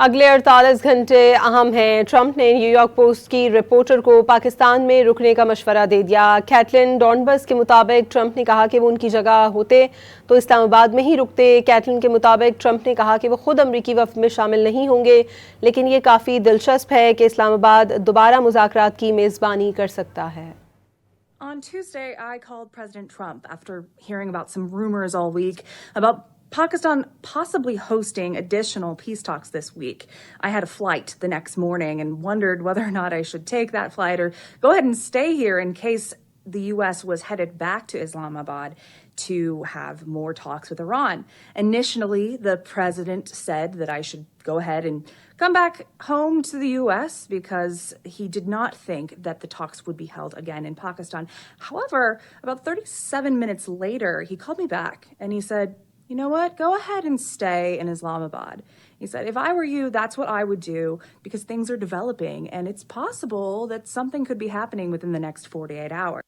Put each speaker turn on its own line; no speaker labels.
अगले 48 घंटे अहम हैं। ट्रंप ने न्यूयॉर्क पोस्ट की रिपोर्टर को पाकिस्तान में रुकने का मशवरा दे दिया। कैटलिन डॉनबस के मुताबिक ट्रंप ने कहा कि वो उनकी जगह होते तो इस्लामाबाद में ही रुकते। कैटलिन के मुताबिक ट्रंप ने कहा कि वो खुद अमरीकी वफ़द में शामिल नहीं होंगे, लेकिन ये काफ़ी दिलचस्प है कि इस्लामाबाद दोबारा मुज़ाकरात की मेज़बानी कर सकता है।
On Tuesday, I called President Trump after hearing about some rumors all week about Pakistan possibly hosting additional peace talks this week. I had a flight the next morning and wondered whether or not I should take that flight or go ahead and stay here in case the U.S. was headed back to Islamabad to have more talks with Iran. Initially, the president said that I should go ahead and come back home to the U.S. because he did not think that the talks would be held again in Pakistan. However, about 37 minutes later, he called me back and he said, you know what, go ahead and stay in Islamabad. He said, if I were you, that's what I would do because things are developing and it's possible that something could be happening within the next 48 hours.